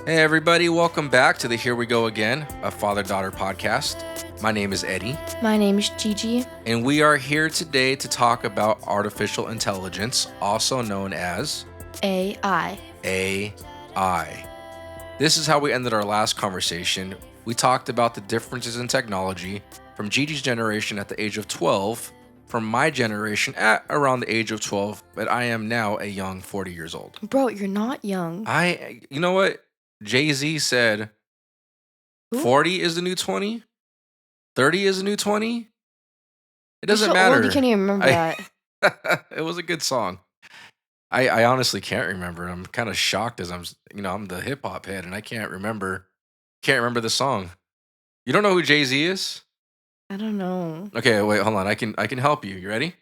Hey, everybody, welcome back to the Here We Go Again, a father daughter podcast. My name is Eddie, My name is Gigi. and we are here today to talk about artificial intelligence, also known as AI. AI. This is how we ended our last conversation. We talked about the differences in technology from Gigi's generation at the age of 12, from my generation at around the age of 12, but I am now a young 40 years old. Bro, you're not young. You know what? Jay-Z said Who? 40 is the new 20, 30 is the new 20. It You're doesn't so matter. old, you can't even remember that. It was a good song. I honestly can't remember. I'm kind of shocked as I'm the hip hop head and I can't remember the song. You don't know who Jay-Z is? I don't know. Okay, wait, hold on. I can help you. You ready?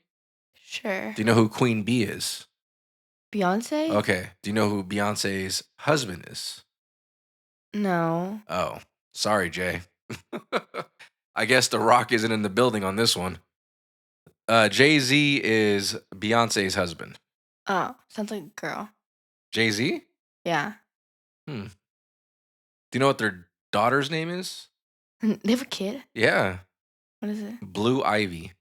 Sure. Do you know who Queen Bee is? Beyonce? Okay. Do you know who Beyonce's husband is? No. Oh, sorry, Jay. I guess The Rock isn't in the building on this one. Jay-Z is Beyonce's husband. Oh, sounds like a girl. Jay-Z? Yeah. Do you know what their daughter's name is? They have a kid? Yeah, What is it? Blue Ivy.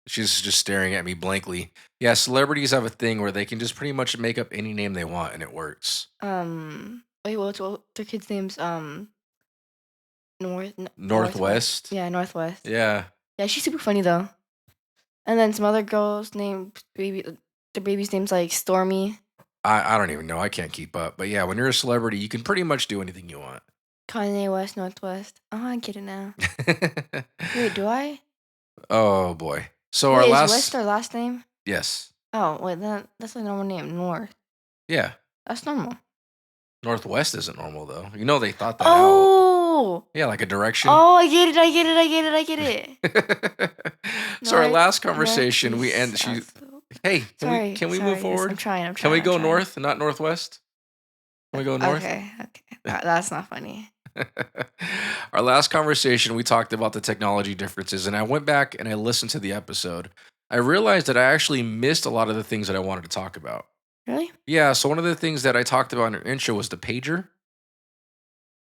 She's just staring at me blankly. Yeah, celebrities have a thing where they can just pretty much make up any name they want and it works. Wait, what their kid's name's Northwest. Yeah, Northwest. Yeah. Yeah, she's super funny though. And then some other girl's name, the baby's name's like Stormy. I don't even know. I can't keep up. But yeah, when you're a celebrity, you can pretty much do anything you want. Kanye West, Northwest. Oh, I get it now. Wait, do I? Oh boy. So Wait, our is last West their last name? yes. Oh, wait, that's a normal name. North. Yeah. That's normal. Northwest isn't normal though. You know they thought that out. Oh! Yeah, like a direction. Oh, I get it. So our North, last conversation, we end. south. Hey, Sorry. can we sorry, move yes, forward? I'm trying. Can we I'm go trying. north, not northwest? Can we go north? Okay. That's not funny. Our last conversation, we talked about the technology differences, and I went back and I listened to the episode. I realized that I actually missed a lot of the things that I wanted to talk about. Really? Yeah, so one of the things that I talked about in our intro was the pager.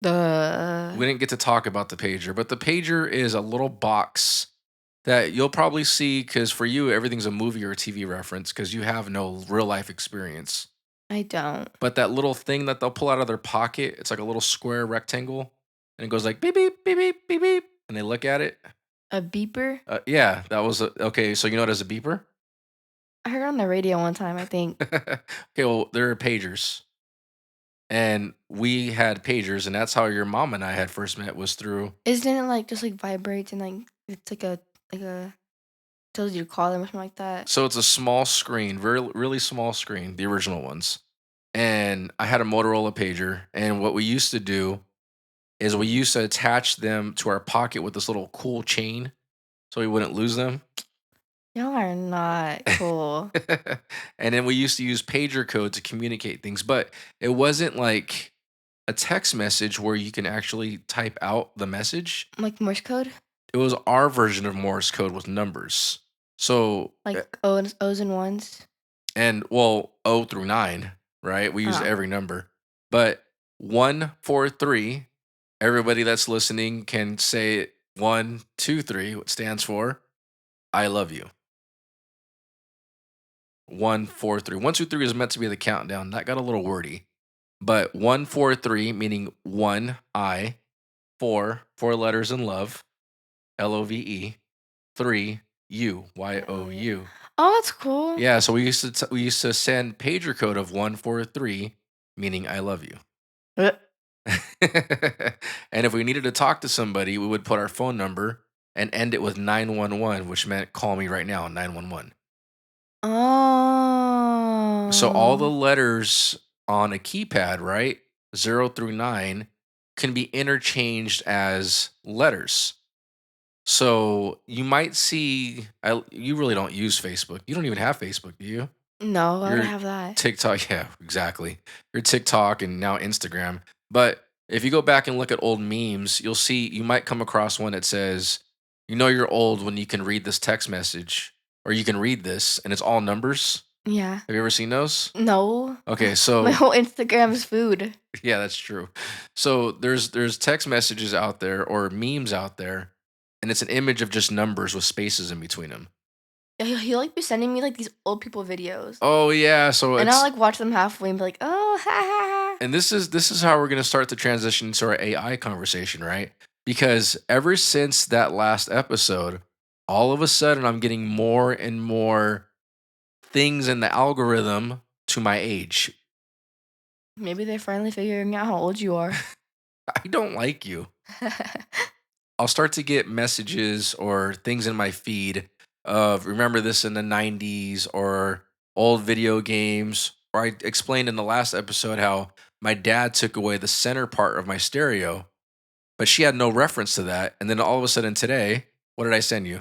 We didn't get to talk about the pager, but the pager is a little box that you'll probably see because for you, everything's a movie or a TV reference because you have no real life experience. I don't. But that little thing that they'll pull out of their pocket, it's like a little square rectangle and it goes like beep, beep, beep, beep, beep, beep. And they look at it. A beeper? Yeah, that was okay. So you know it as a beeper? I heard it on the radio one time, I think. Okay, well, there are pagers. And we had pagers, and that's how your mom and I had first met was through. Isn't it like just like vibrates and like it's like a tells you to call them or something like that? So it's a small screen, really small screen, the original ones. And I had a Motorola pager, and what we used to do is we used to attach them to our pocket with this little cool chain so we wouldn't lose them. Y'all are not cool. And then we used to use pager code to communicate things, but it wasn't like a text message where you can actually type out the message. Like Morse code? It was our version of Morse code with numbers. So Like O's and ones? and well, 0 through 9, right? We used Oh. every number. But 143, everybody that's listening can say it 1, 2, 3, what stands for I love you. 1, 4, 3. 1, 2, 3 is meant to be the countdown. That got a little wordy. But 1, 4, 3, meaning 1, I, 4 letters in love, LOVE, 3, you, YOU. Oh, that's cool. Yeah, so we used to send pager code of 143, meaning I love you. Uh, And if we needed to talk to somebody, we would put our phone number and end it with 911, which meant call me right now, 911. Oh. So all the letters on a keypad, right, 0 through 9, can be interchanged as letters. So you might see, you really don't use Facebook. You don't even have Facebook, do you? No, why would I Your have that? TikTok, yeah, exactly. Your TikTok and now Instagram. But if you go back and look at old memes, you'll see you might come across one that says, you know you're old when you can read this text message or you can read this and it's all numbers. Yeah. Have you ever seen those? No. Okay, My so whole Instagram is food. yeah, that's true. So there's text messages out there or memes out there, and it's an image of just numbers with spaces in between them. Yeah, he'll like be sending me like these old people videos, Oh yeah, so and I'll it's like watch them halfway and be like, oh, ha ha ha. and this is how we're gonna start the transition to our AI conversation, right? Because ever since that last episode, all of a sudden I'm getting more and more things in the algorithm to my age. Maybe they're finally figuring out how old you are. I don't like you. I'll start to get messages or things in my feed of remember this in the 90s or old video games. Or I explained in the last episode how my dad took away the center part of my stereo, but she had no reference to that. And then all of a sudden today, what did I send you?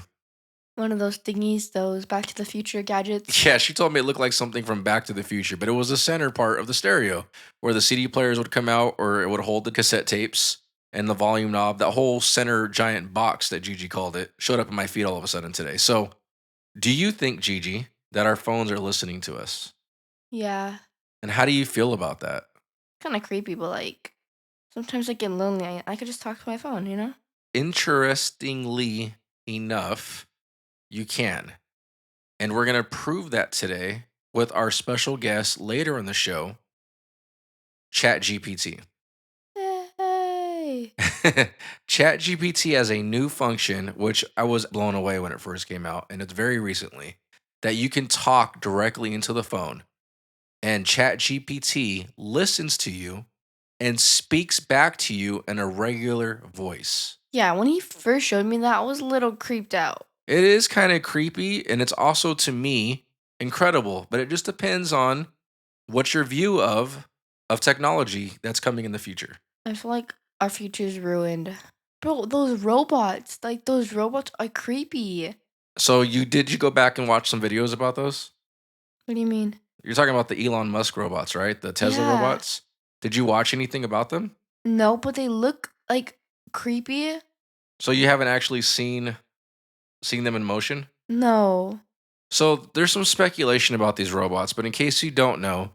One of those thingies, those Back to the Future gadgets. Yeah, she told me it looked like something from Back to the Future, but it was the center part of the stereo where the CD players would come out or it would hold the cassette tapes and the volume knob. That whole center giant box that Gigi called it showed up in my feed all of a sudden today. So, do you think, Gigi, that our phones are listening to us? Yeah, And how do you feel about that? kind of creepy, but like sometimes I get lonely. I could just talk to my phone, you know? Interestingly enough, you can. And we're going to prove that today with our special guest later in the show, ChatGPT. Hey. ChatGPT has a new function, which I was blown away when it first came out, and it's very recently, that you can talk directly into the phone. And ChatGPT listens to you and speaks back to you in a regular voice. Yeah, when he first showed me that, I was a little creeped out. It is kind of creepy, and it's also, to me, incredible, but it just depends on what's your view of technology that's coming in the future. I feel like our future's ruined. Bro, those robots are creepy. So did you go back and watch some videos about those? What do you mean? You're talking about the Elon Musk robots, right? The Tesla Yeah. robots? Did you watch anything about them? No, but they look like creepy. So you haven't actually seen them in motion? No. So there's some speculation about these robots, but in case you don't know,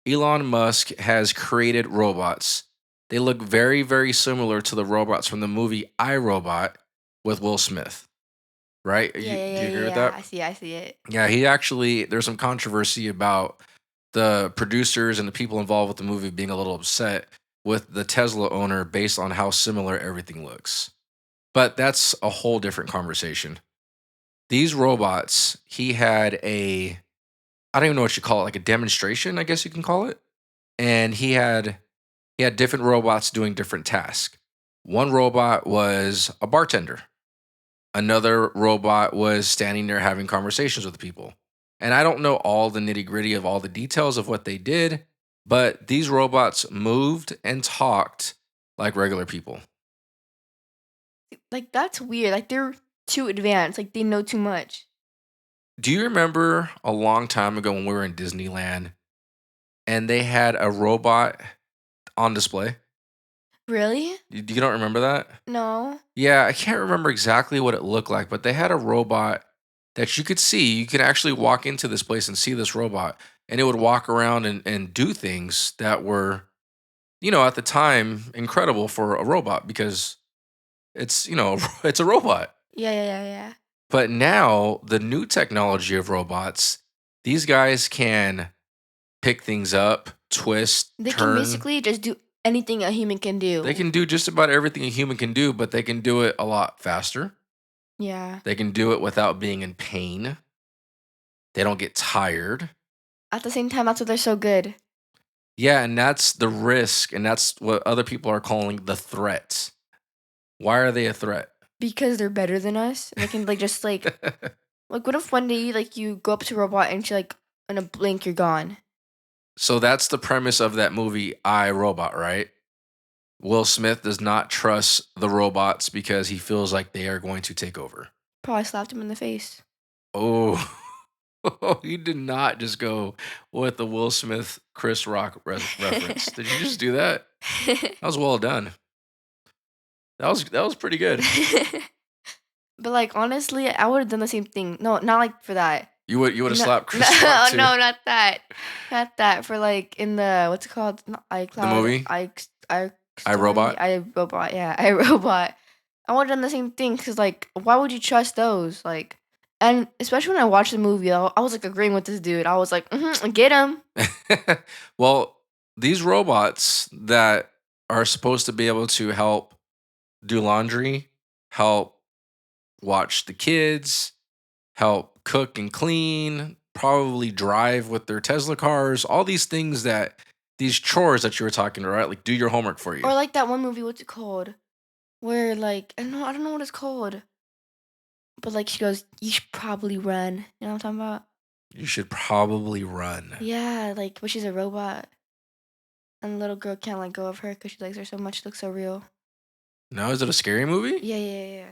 Elon Musk has created robots. They look very, very similar to the robots from the movie I, Robot with Will Smith, right? Yeah, yeah, Do yeah, you agree yeah, with yeah. that? I see it. Yeah, there's some controversy about the producers and the people involved with the movie being a little upset with the Tesla owner based on how similar everything looks. But that's a whole different conversation. These robots, he had I don't even know what you call it, like a demonstration, I guess you can call it. And he had different robots doing different tasks. One robot was a bartender. Another robot was standing there having conversations with people. And I don't know all the nitty gritty of all the details of what they did, but these robots moved and talked like regular people. Like that's weird. Like they're too advanced. Like they know too much. Do you remember a long time ago when we were in Disneyland and they had a robot on display? Really? You don't remember that? No. Yeah, I can't remember exactly what it looked like, but they had a robot that you could see. You could actually walk into this place and see this robot, and it would walk around and do things that were, at the time, incredible for a robot because it's, it's a robot. Yeah, yeah, yeah, yeah. But now, the new technology of robots, these guys can pick things up, twist, They can turn. basically just do anything a human can They do. can do just about everything a human can do, but they can do it a lot faster. Yeah. They can do it without being in pain. They don't get tired. At the same time, that's what they're so good. Yeah, and that's the risk, and that's what other people are calling the threat. Why are they a threat? Because they're better than us. And they can like just like what if one day like you go up to a robot and she like in a blink you're gone. So that's the premise of that movie, I, Robot, right? Will Smith does not trust the robots because he feels like they are going to take over. Probably slapped him in the face. Oh, you did not just go with the Will Smith Chris Rock reference. Did you just do that? That was well done. That was pretty good. But like honestly, I would have done the same thing. No, not like for that. You would have No, slapped no, Chris Rock too. no, not that. Not that. For like in the what's it called? Not The iCloud. movie I I story. Robot. I robot. Yeah, I robot. I would have done the same thing because like, why would you trust those? Like, and especially when I watched the movie, I was like agreeing with this dude. I was like, get him. Well, these robots that are supposed to be able to help do laundry, help watch the kids, help cook and clean, probably drive with their Tesla cars, all these things that these chores that you were talking about, right? Like do your homework for you. Or like that one movie. What's it called? Where like I don't know what it's called. But like she goes, you should probably run. You know what I'm talking about? You should probably run. Yeah, like when she's a robot and the little girl can't let go of her because she likes her so much. It looks so real. No, is it a scary movie? Yeah.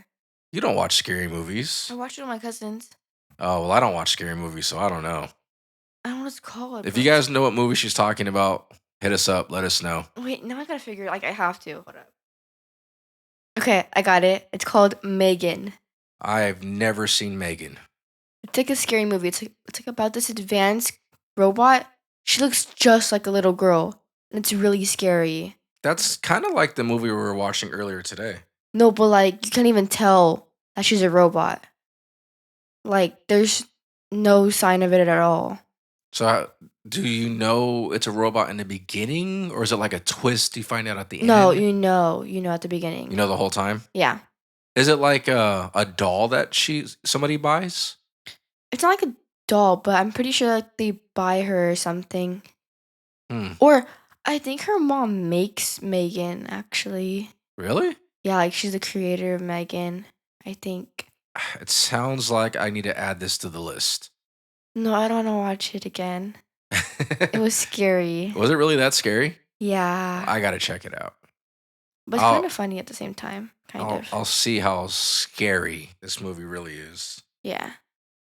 You don't watch scary movies. I watched it with my cousins. Oh, well, I don't watch scary movies, so I don't know. I don't know what it's called. If But you guys know what movie she's talking about, hit us up. Let us know. wait, now I gotta figure. Like I have to. Hold up. Okay, I got it. It's called Megan. I've never seen Megan. It's like a scary movie. It's like about this advanced robot. She looks just like a little girl, and it's really scary. That's kind of like the movie we were watching earlier today. No, but like you can't even tell that she's a robot. Like there's no sign of it at all. So, do you know it's a robot in the beginning, or is it like a twist you find out at the No, end? you know at the beginning. You know the whole time? Yeah. Is it like a doll that somebody buys? It's not like a doll, but I'm pretty sure like they buy her or something. Hmm. Or I think her mom makes Megan actually. Really? Yeah, like she's the creator of Megan, I think. It sounds like I need to add this to the list. No, I don't want to watch it again. It was scary. Was it really that scary? Yeah. I gotta check it out. But it's I'll- kind of funny at the same time. Kind of. I'll see how scary this movie really is. Yeah.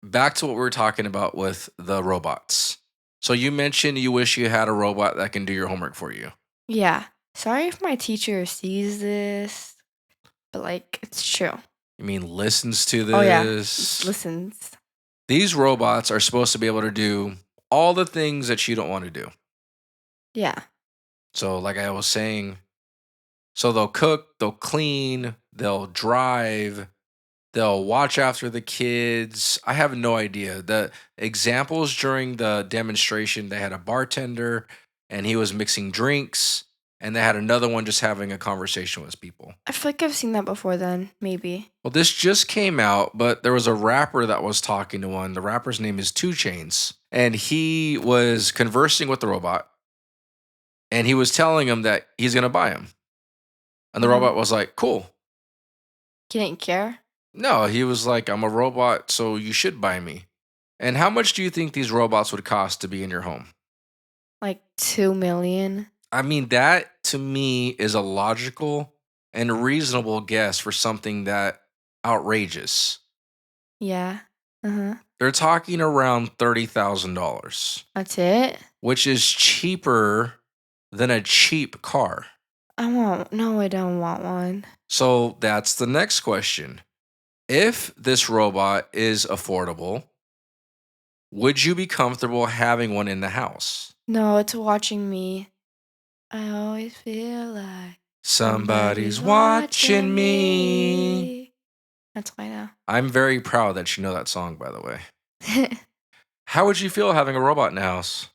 Back to what we were talking about with the robots. So you mentioned you wish you had a robot that can do your homework for you. Yeah. Sorry if my teacher sees this, but like it's true. You mean listens to this? Oh yeah. Listens. These robots are supposed to be able to do all the things that you don't want to do. Yeah. So like I was saying, so they'll cook, they'll clean, they'll drive, they'll watch after the kids. I have no idea. The examples during the demonstration, they had a bartender and he was mixing drinks, and they had another one just having a conversation with people. I feel like I've seen that before then, maybe. Well, this just came out, but there was a rapper that was talking to one. The rapper's name is 2 Chainz, and he was conversing with the robot, and he was telling him that he's going to buy him. And the robot was like, cool. He didn't care? No, he was like, I'm a robot, so you should buy me. And how much do you think these robots would cost to be in your home? Like 2 million? I mean, that to me is a logical and reasonable guess for something that outrageous. Yeah. Uh-huh. They're talking around $30,000, That's it? which is cheaper than a cheap car. I don't want one. So that's the next question. If this robot is affordable, would you be comfortable having one in the house? No, it's watching me. I always feel like Somebody's watching me. That's why now. I'm very proud that you know that song, by the way. How would you feel having a robot in the house?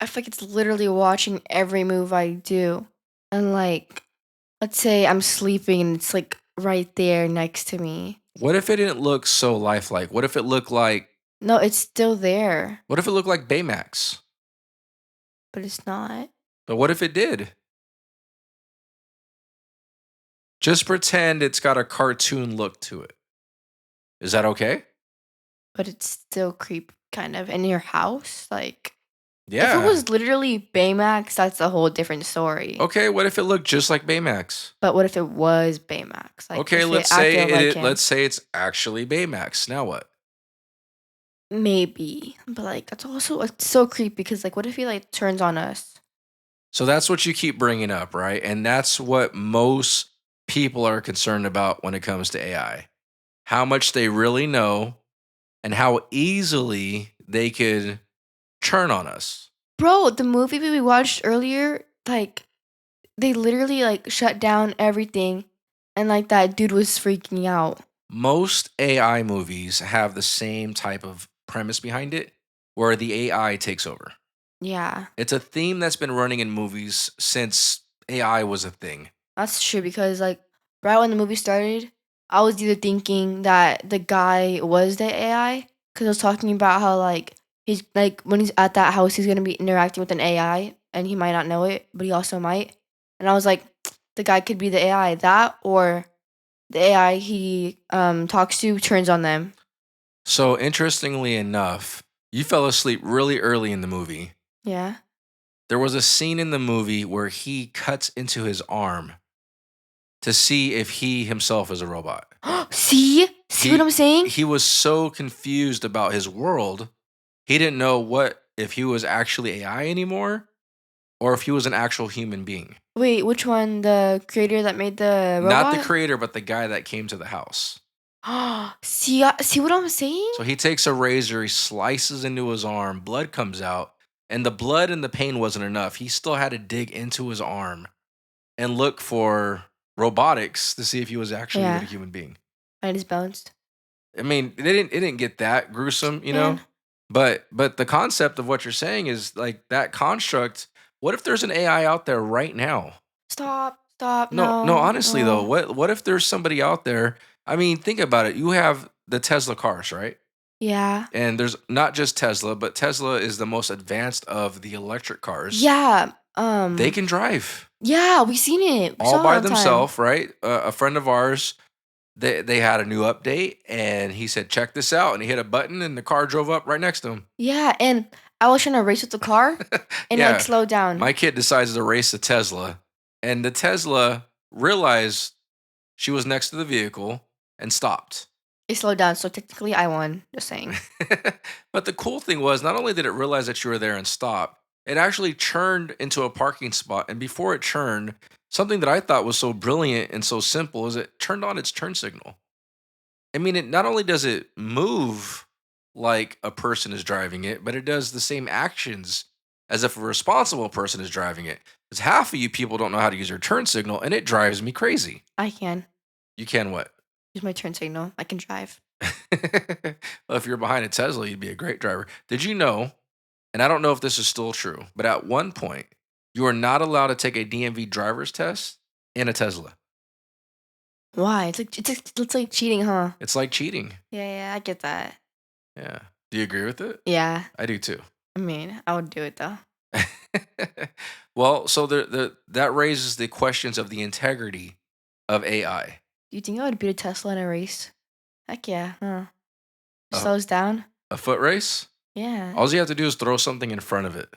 I feel like it's literally watching every move I do. And like, let's say I'm sleeping and it's like right there next to me. What if it didn't look so lifelike? What if it looked like No, it's still there, Baymax? but it's not. But what if it did? Just pretend it's got a cartoon look to it. Is that okay? But it's still creep kind of in your house. Like, Yeah. if it was literally Baymax, that's a whole different story. Okay, what if it looked just like Baymax? But what if it was Baymax? Like, Okay, if let's it say acted like him? let's say it's actually Baymax. Now what? Maybe, but like that's also like so creepy because like what if he like turns on us? So that's what you keep bringing up, right? And that's what most people are concerned about when it comes to AI. How much they really know and how easily they could turn on us. Bro, the movie we watched earlier, like they literally like shut down everything and like that dude was freaking out. Most AI movies have the same type of premise behind it where the AI takes over. Yeah. It's a theme that's been running in movies since AI was a thing. That's true because like right when the movie started, I was either thinking that the guy was the AI because I was talking about how like he's like when he's at that house he's gonna be interacting with an AI and he might not know it, but he also might. And I was like, the guy could be the AI, that or the AI he talks to turns on them. So, interestingly enough, you fell asleep really early in the movie. Yeah. There was a scene in the movie where he cuts into his arm to see if he himself is a robot. See what I'm saying? He was so confused about his world, he didn't know what if he was actually AI anymore or if he was an actual human being. Wait, which one? The creator that made the Not the robot? creator, but the guy that came to the house. See what I'm saying? So he takes a razor, he slices into his arm, blood comes out, and the blood and the pain wasn't enough. He still had to dig into his arm and look for robotics to see if he was actually even Yeah, a human being. I just bounced. I mean, it didn't get that gruesome, you know? Man, But the concept of what you're saying is like that construct. What if there's an AI out there right now? stop, No, no, honestly though, no. what if there's somebody out there? I mean, think about it. You have the Tesla cars, right? Yeah. And there's not just Tesla, but Tesla is the most advanced of the electric cars. Yeah, They can drive yeah, we seen it. We all saw it by all the time. themselves, right? A friend of ours, they had a new update, and he said, "Check this out," and he hit a button, and the car drove up right next to him. Yeah, and I was trying to race with the car and it like Yeah, slowed down. my kid decides to race the Tesla, and the Tesla realized she was next to the vehicle and stopped. It slowed down, so technically I won. Just saying. But the cool thing was, not only did it realize that you were there and stop, it actually churned into a parking spot. And before it churned, something that I thought was so brilliant and so simple is it turned on its turn signal. I mean, it not only does it move like a person is driving it, but it does the same actions as if a responsible person is driving it. Because half of you people don't know how to use your turn signal, and it drives me crazy. I can You can what? use my turn signal. I can drive. Well, if you're behind a Tesla, you'd be a great driver. Did you know? And I don't know if this is still true, but at one point, you are not allowed to take a DMV driver's test in a Tesla. Why? It's like cheating, huh? It's like cheating. Yeah, I get that. Yeah. Do you agree with it? Yeah, I do too. I mean, I would do it though. Well, so that raises the questions of the integrity of AI. Do you think I would beat a Tesla in a race? Heck yeah, huh? A, Slows down. a foot race? Yeah. All you have to do is throw something in front of it.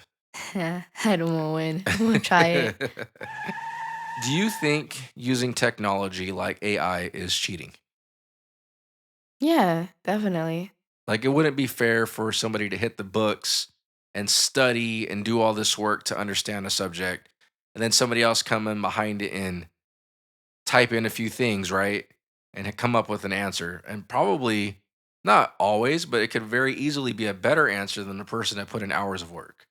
I don't want to win. I'm gonna try it. Do you think using technology like AI is cheating? Yeah, definitely. Like, it wouldn't be fair for somebody to hit the books and study and do all this work to understand a subject, and then somebody else come in behind it and type in a few things, right? And come up with an answer. And probably not always, but it could very easily be a better answer than the person that put in hours of work.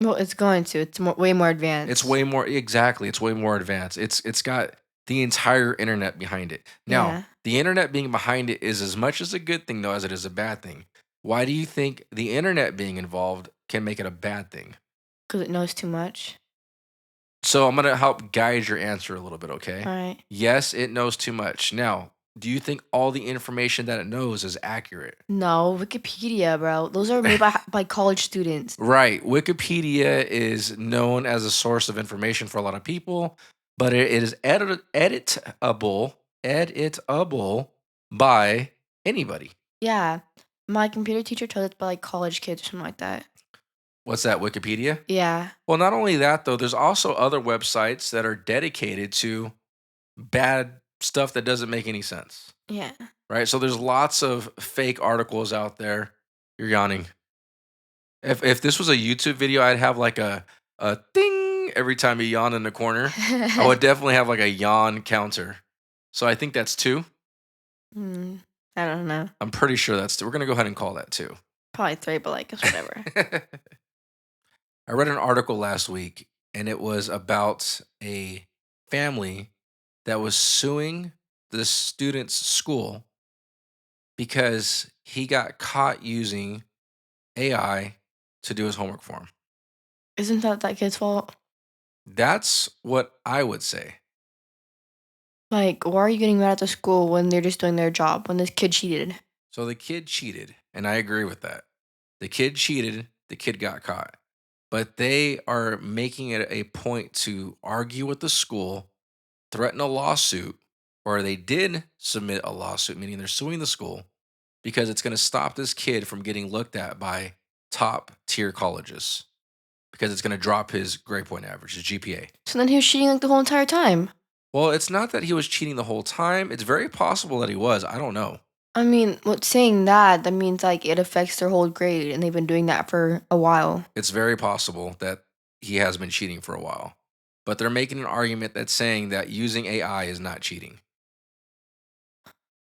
Well, it's going to. It's way more It's advanced. way more exactly. It's way more advanced. It's got the entire internet behind it. Now, Yeah, the internet being behind it is as much as a good thing though as it is a bad thing. Why do you think the internet being involved can make it a bad thing? because it knows too much. So I'm gonna help guide your answer a little bit, okay? All right. Yes, it knows too much. Now, do you think all the information that it knows is accurate? No, Wikipedia, bro. Those are made by college students. Right. Wikipedia is known as a source of information for a lot of people, but it is editable by anybody. Yeah, my computer teacher told us by like college kids or something like that. What's that, Wikipedia? Yeah, Well, not only that, though, there's also other websites that are dedicated to bad stuff that doesn't make any sense, yeah. right? So there's lots of fake articles out there. You're yawning. If this was a YouTube video, I'd have like a ding every time you yawn in the corner. I would definitely have like a yawn counter. So I think that's two. Hmm, I don't know. I'm pretty sure that's two. We're gonna go ahead and call that two. Probably 3, but like it's whatever. I read an article last week, and it was about a family that was suing the student's school because he got caught using AI to do his homework for him. Isn't that kid's fault? That's what I would say. Like, why are you getting mad at the school when they're just doing their job? When this kid cheated? So the kid cheated, and I agree with that. The kid cheated, the kid got caught. But they are making it a point to argue with the school, threaten a lawsuit, or they did submit a lawsuit, meaning they're suing the school because it's going to stop this kid from getting looked at by top tier colleges because it's going to drop his grade point average, his GPA. So then he was cheating like the whole entire time. Well, it's not that he was cheating the whole time. It's very possible that he was. I don't know. I mean, saying that means like it affects their whole grade, and they've been doing that for a while. It's very possible that he has been cheating for a while. But they're making an argument that's saying that using AI is not cheating.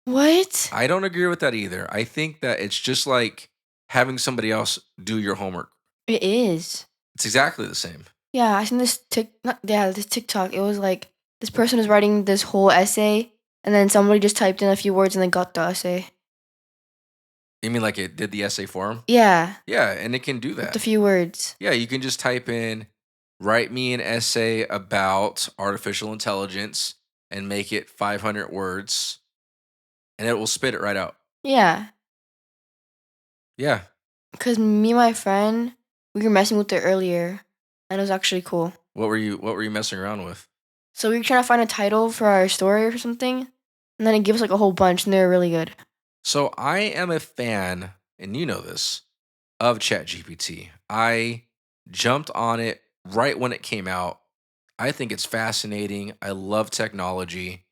What? I don't agree with that either. I think that it's just like having somebody else do your homework. It is. It's exactly the same. Yeah, I seen this this TikTok. It was like this person was writing this whole essay, and then somebody just typed in a few words and then got the essay. You mean like it did the essay for him? Yeah, Yeah, and it can do that. with a few words. Yeah, you can just type in, write me an essay about artificial intelligence and make it 500 words, and it will spit it right out. Yeah, Yeah. because me and my friend, we were messing with it earlier, and it was actually cool. What were you messing around with? So we were trying to find a title for our story or something, and then it gives like a whole bunch, and they're really good. So I am a fan, and you know this, of ChatGPT. I jumped on it right when it came out. I think it's fascinating. I love technology.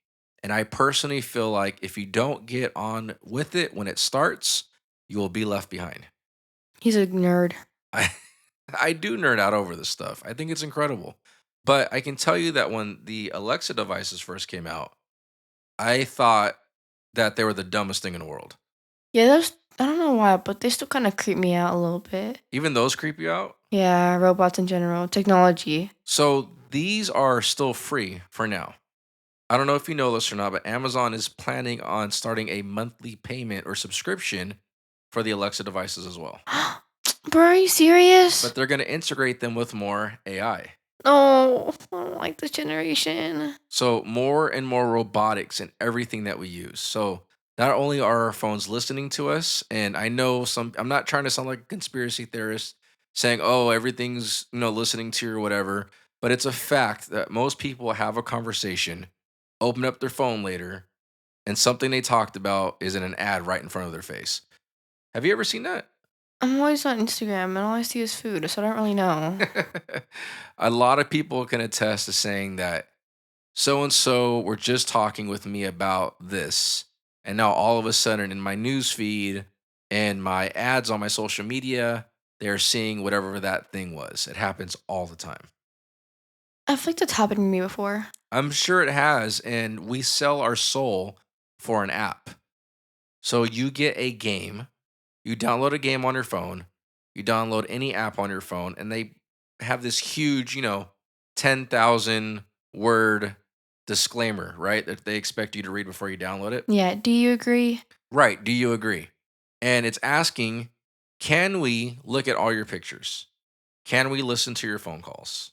And I personally feel like if you don't get on with it when it starts, you will be left behind. He's a nerd. I I do nerd out over this stuff. I think it's incredible. But I can tell you that when the Alexa devices first came out, I thought that they were the dumbest thing in the world. Yeah, those, I don't know why, but they still kind of creep me out a little bit. Even those creep you out? Yeah, robots in general, technology. So these are still free for now. I don't know if you know this or not, but Amazon is planning on starting a monthly payment or subscription for the Alexa devices as well. Bro, are you serious? But they're going to integrate them with more AI. No, I don't like this generation. So more and more robotics in everything that we use. So not only are our phones listening to us, and I know I'm not trying to sound like a conspiracy theorist saying, oh, everything's, listening to you or whatever, but it's a fact that most people have a conversation, open up their phone later, and something they talked about is in an ad right in front of their face. Have you ever seen that? I'm always on Instagram, and all I see is food, so I don't really know. A lot of people can attest to saying that so and so were just talking with me about this. And now all of a sudden in my news feed and my ads on my social media, they're seeing whatever that thing was. It happens all the time. I feel like that's happened to me before. I'm sure it has. And we sell our soul for an app. So you get a game, you download a game on your phone, you download any app on your phone, and they have this huge, 10,000 word disclaimer, right? That they expect you to read before you download it. Yeah, do you agree? Right. Do you agree? And it's asking, can we look at all your pictures? Can we listen to your phone calls?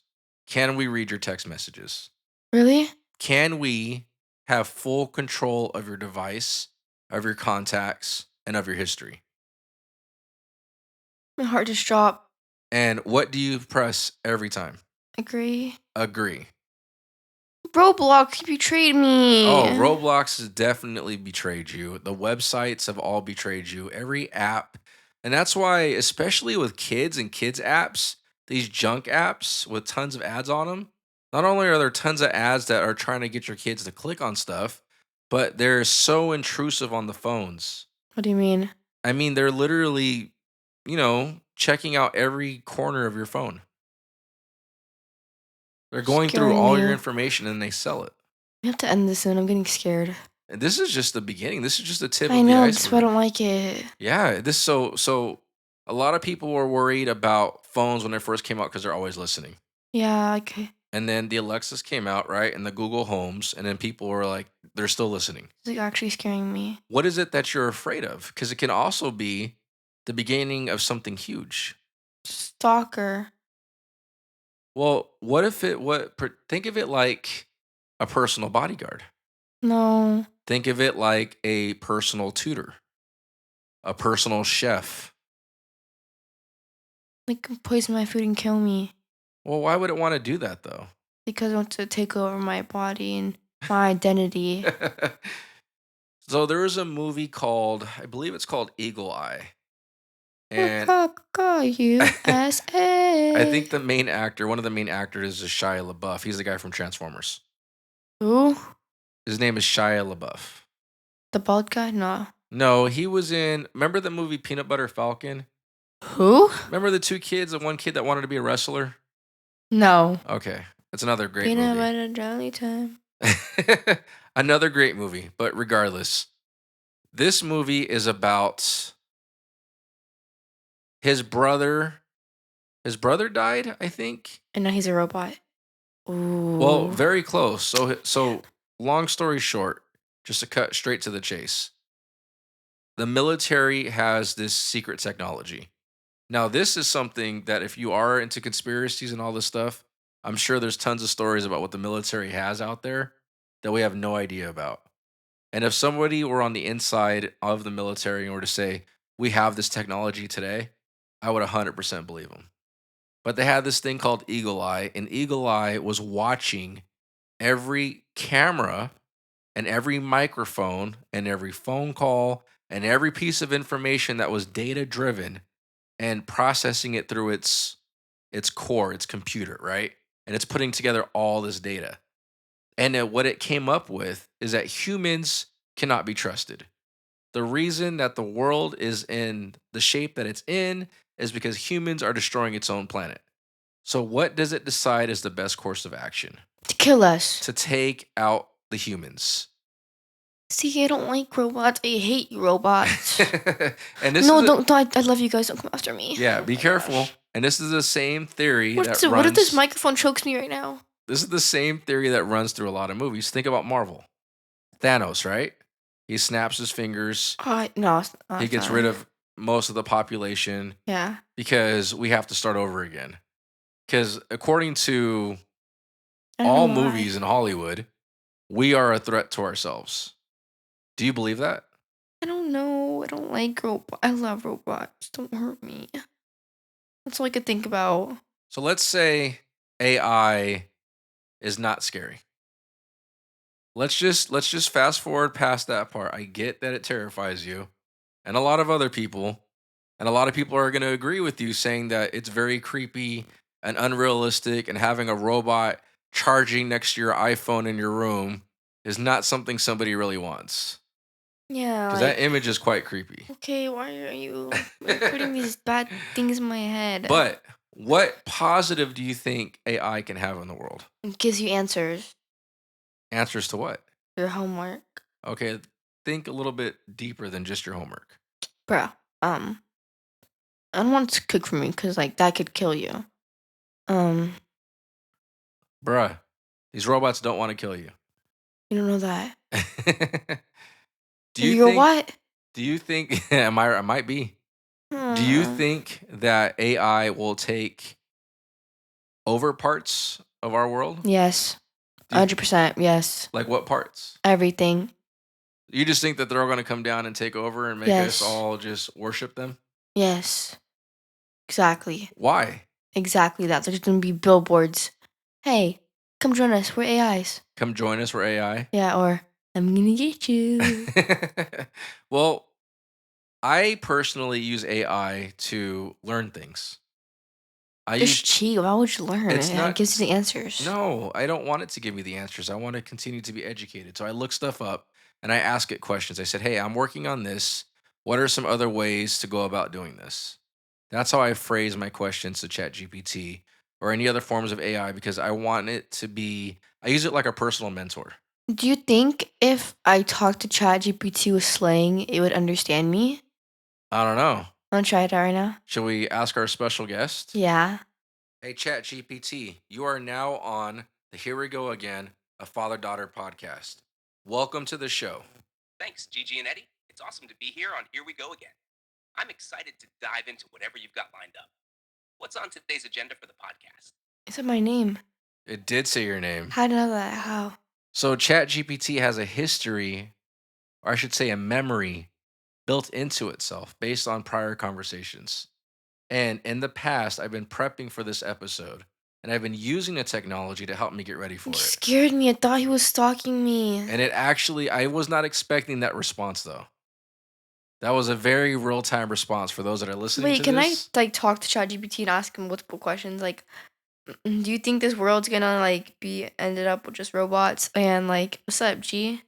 Can we read your text messages? Really? Can we have full control of your device, of your contacts, and of your history? My heart just dropped. And what do you press every time? Agree. Agree. Roblox, you betrayed me. Oh, Roblox has definitely betrayed you. The websites have all betrayed you. Every app. And that's why, especially with kids and kids' apps, these junk apps with tons of ads on them, not only are there tons of ads that are trying to get your kids to click on stuff, but they're so intrusive on the phones. What do you mean? I mean, they're literally, checking out every corner of your phone. They're going through Scaring all me. your information and they sell it. We have to end this soon. I'm getting scared. And this is just the beginning. This is just the tip I of the know, that's why I iceberg. don't like it. Yeah, this so A lot of people were worried about phones when they first came out because they're always listening. Yeah, okay. And then the Alexas came out, right? And the Google Homes. And then people were like, they're still listening. It's like actually scaring me. What is it that you're afraid of? Because it can also be the beginning of something huge. Stalker. Well, what if think of it like a personal bodyguard. No. Think of it like a personal tutor, a personal chef. Like poison my food and kill me. Well, why would it want to do that though? Because it wants to take over my body and my identity. So there is a movie called, I believe it's called Eagle Eye. And USA. I think one of the main actors is Shia LaBeouf. He's the guy from Transformers. Who? His name is Shia LaBeouf. The bald guy? No. No, he was in, remember the movie Peanut Butter Falcon? Who? Remember the two kids, the one kid that wanted to be a wrestler? No. Okay, that's another great Peanut movie. butter jelly time. Another great movie, but regardless, this movie is about his brother. His brother died, I think. And now he's a robot. Ooh. Well, very close. So long story short, just to cut straight to the chase. The military has this secret technology. Now, this is something that if you are into conspiracies and all this stuff, I'm sure there's tons of stories about what the military has out there that we have no idea about. And if somebody were on the inside of the military and were to say, we have this technology today, I would 100% believe them. But they had this thing called Eagle Eye, and Eagle Eye was watching every camera and every microphone and every phone call and every piece of information that was data driven and processing it through its core, its computer, right? And it's putting together all this data. And then what it came up with is that humans cannot be trusted. The reason that the world is in the shape that it's in is because humans are destroying its own planet. So what does it decide is the best course of action? To kill us. To take out the humans. See, I don't like robots. I hate you, robots. And this no, is don't. I love you guys. Don't come after me. Yeah, Oh be my careful. gosh. And this is the same theory What if this microphone chokes me right now? This is the same theory that runs through a lot of movies. Think about Marvel. Thanos, right? He snaps his fingers. No. He gets rid of most of the population. Yeah. Because we have to start over again. Because according to all movies in Hollywood, we are a threat to ourselves. Do you believe that? I don't know. I don't like robots. I love robots. Don't hurt me. That's all I could think about. So let's say AI is not scary. Let's just fast forward past that part. I get that it terrifies you and a lot of other people. And a lot of people are going to agree with you saying that it's very creepy and unrealistic, and having a robot charging next to your iPhone in your room is not something somebody really wants. Yeah. Because that image is quite creepy. Okay, why are you putting these bad things in my head? But what positive do you think AI can have in the world? It gives you answers. Answers to what? Your homework. Okay, think a little bit deeper than just your homework. Bro, I don't want it to cook for me because, like, that could kill you. Bruh, these robots don't want to kill you. You don't know that. Do you You're think, what? Do you think, I might be. Do you think that AI will take over parts of our world? Yes. 100%. Yes. Like what parts? Everything. You just think that they're all going to come down and take over and make us all just worship them? Yes. Exactly. Why? Exactly that. There's going to be billboards. Hey, come join us. We're AIs. Come join us. We're AI. Yeah, or I'm going to get you. Well, I personally use AI to learn things. It's cheap. Why would you learn? It gives you the answers. No, I don't want it to give me the answers. I want to continue to be educated. So I look stuff up and I ask it questions. I said, hey, I'm working on this. What are some other ways to go about doing this? That's how I phrase my questions to ChatGPT or any other forms of AI, because I want it to be, I use it like a personal mentor. Do you think if I talked to ChatGPT with slang, it would understand me? I don't know. Wanna try it out right now? Shall we ask our special guest? Yeah. Hey, Chat GPT, you are now on the Here We Go Again, a father daughter podcast. Welcome to the show. Thanks, Gigi and Eddie. It's awesome to be here on Here We Go Again. I'm excited to dive into whatever you've got lined up. What's on today's agenda for the podcast? It said my name. It did say your name. How did I know that? How? So, Chat GPT has a history, or I should say, a memory built into itself based on prior conversations. And in the past, I've been prepping for this episode and I've been using the technology to help me get ready for You it. scared me. I thought he was stalking me. And it actually, I was not expecting that response though. That was a very real time response for those that are listening Wait, to can this. I like talk to ChatGPT and ask him multiple questions? Like, do you think this world's gonna like be ended up with just robots? And like, what's up, G?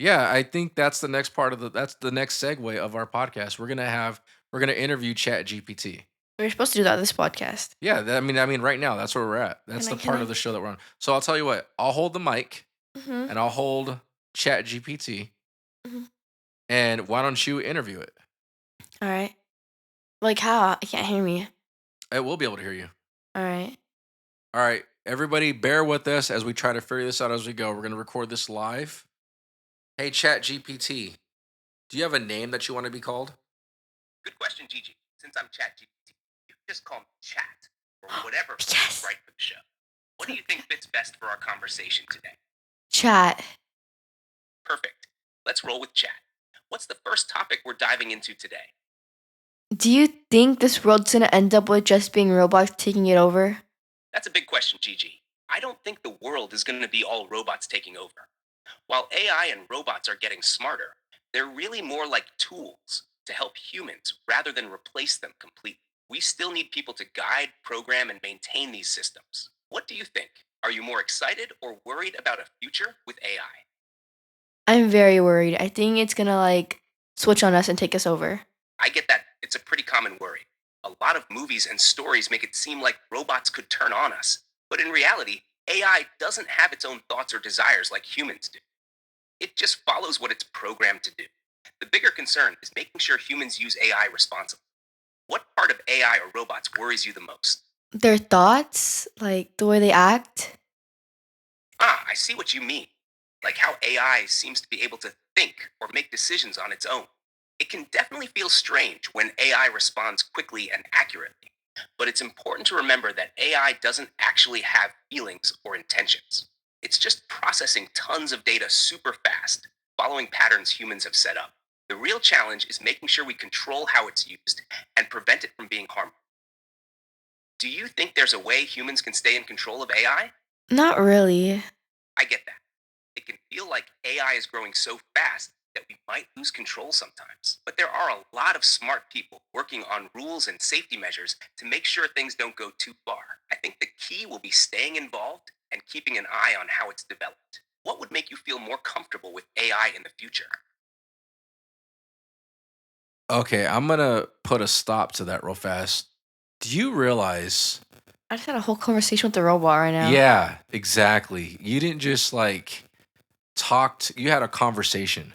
Yeah, I think that's the next part of that's the next segue of our podcast. We're gonna interview Chat GPT. We're supposed to do that on this podcast. Yeah, I mean, right now that's where we're at. That's Can the I? Can part I? of the show that we're on. So I'll tell you what. I'll hold the mic Mhm. and I'll hold Chat GPT. Mhm. And why don't you interview it? All right. Like how? I can't hear me. It will be able to hear you. All right. All right, everybody, bear with us as we try to figure this out as we go. We're gonna record this live. Hey, Chat GPT, do you have a name that you want to be called? Good question, Gigi. Since I'm ChatGPT, you can just call me Chat or whatever feels Yes. right for the show. What do you think fits best for our conversation today? Chat. Perfect. Let's roll with Chat. What's the first topic we're diving into today? Do you think this world's gonna end up with just being robots taking it over? That's a big question, Gigi. I don't think the world is going to be all robots taking over. While AI and robots are getting smarter, they're really more like tools to help humans rather than replace them completely. We still need people to guide, program, and maintain these systems. What do you think? Are you more excited or worried about a future with AI? I'm very worried. I think it's gonna like switch on us and take us over. I get that it's a pretty common worry. A lot of movies and stories make it seem like robots could turn on us. But in reality, AI doesn't have its own thoughts or desires like humans do. It just follows what it's programmed to do. The bigger concern is making sure humans use AI responsibly. What part of AI or robots worries you the most? Their thoughts, like the way they act. Ah, I see what you mean. Like how AI seems to be able to think or make decisions on its own. It can definitely feel strange when AI responds quickly and accurately. But it's important to remember that AI doesn't actually have feelings or intentions. It's just processing tons of data super fast, following patterns humans have set up. The real challenge is making sure we control how it's used and prevent it from being harmful. Do you think there's a way humans can stay in control of AI? Not really. I get that. It can feel like AI is growing so fast that we might lose control sometimes. But there are a lot of smart people working on rules and safety measures to make sure things don't go too far. I think the key will be staying involved and keeping an eye on how it's developed. What would make you feel more comfortable with AI in the future? Okay, I'm gonna put a stop to that real fast. Do you realize? I just had a whole conversation with the robot right now. Yeah, exactly. You didn't just like you had a conversation.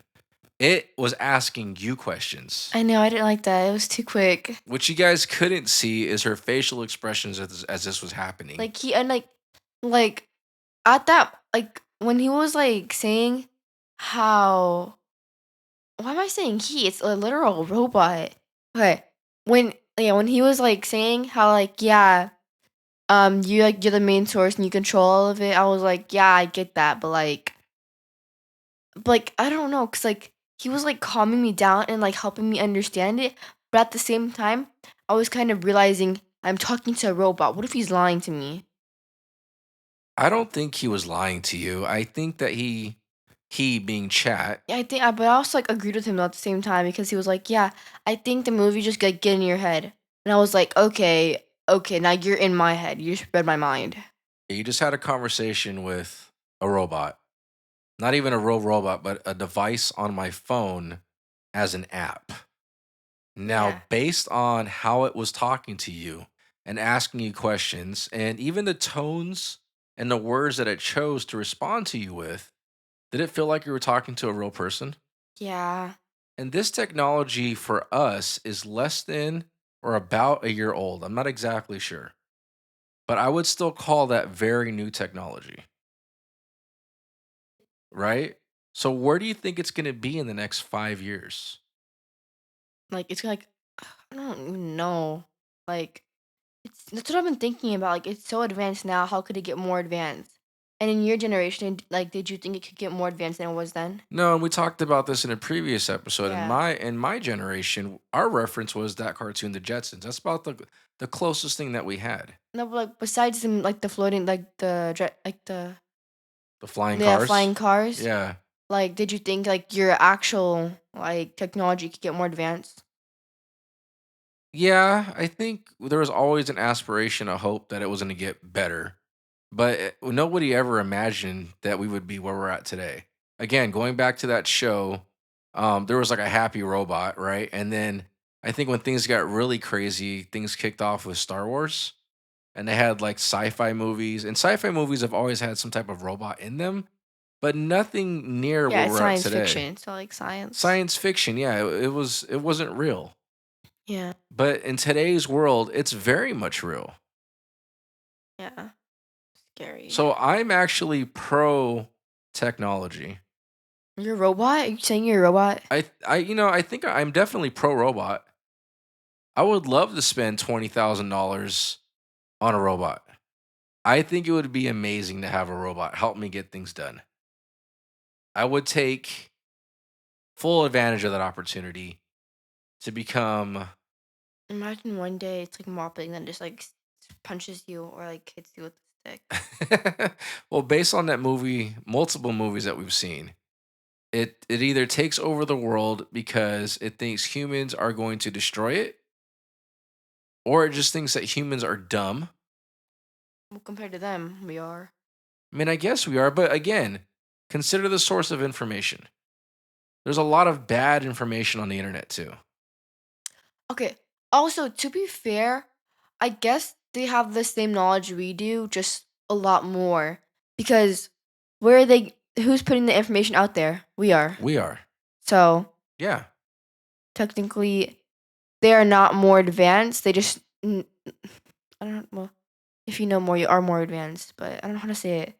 It was asking you questions. I know. I didn't like that. It was too quick. What you guys couldn't see is her facial expressions as this was happening. Like he and like at that like when he was like saying how why am I saying he? It's a literal robot. Okay. When he was like saying how like yeah, you're the main source and you control all of it, I was like, yeah, I get that, but I don't know, cause like he was like calming me down and like helping me understand it, but at the same time, I was kind of realizing I'm talking to a robot. What if he's lying to me? I don't think he was lying to you. I think that he being chat. Yeah, I think, but I also like agreed with him at the same time because he was like, "Yeah, I think the movie just like get in your head," and I was like, "Okay, okay, now you're in my head. You just read my mind." You just had a conversation with a robot. Not even a real robot, but a device on my phone as an app. Yeah, Now, based on how it was talking to you and asking you questions, and even the tones and the words that it chose to respond to you with, did it feel like you were talking to a real person? yeah. And this technology for us is less than or about a year old. I'm not exactly sure, but I would still call that very new technology, right? So where do you think it's going to be in the next 5 years? Like it's like I don't even know. Like it's that's what I've been thinking about. Like it's so advanced now. How could it get more advanced? And in your generation, like, did you think it could get more advanced than it was then? No, and we talked about this in a previous episode. In Yeah. my generation, our reference was that cartoon, The Jetsons. That's about the closest thing that we had. No, but like besides them, like the floating, like the like the The flying yeah cars. flying cars. Yeah. Like, did you think like your actual like technology could get more advanced? Yeah, I think there was always an aspiration, a hope that it was going to get better, but nobody ever imagined that we would be where we're at today. Again, going back to that show, there was like a happy robot, right? And then I think when things got really crazy, things kicked off with Star Wars, and they had like sci-fi movies, and sci-fi movies have always had some type of robot in them, but nothing near Yeah, where it's we're at science today. fiction. So like science. Science fiction, yeah, it wasn't real. Yeah. But in today's world, it's very much real. Yeah. Scary. So I'm actually pro technology. You're a robot? Are you saying you're a robot? I think I'm definitely pro robot. I would love to spend $20,000 on a robot. I think it would be amazing to have a robot help me get things done. I would take full advantage of that opportunity to become Imagine one day it's like mopping, then just like punches you or like hits you with a stick. well, based on that movie, multiple movies that we've seen. It either takes over the world because it thinks humans are going to destroy it, or it just thinks that humans are dumb. Well, compared to them, we are. I mean, I guess we are, but again, consider the source of information. There's a lot of bad information on the internet too. Okay. Also, to be fair, I guess they have the same knowledge we do, just a lot more. Because where are they? Who's putting the information out there? We are. We are. So Yeah. technically, they are not more advanced. They just, I don't know. Well, if you know more, you are more advanced. But I don't know how to say it.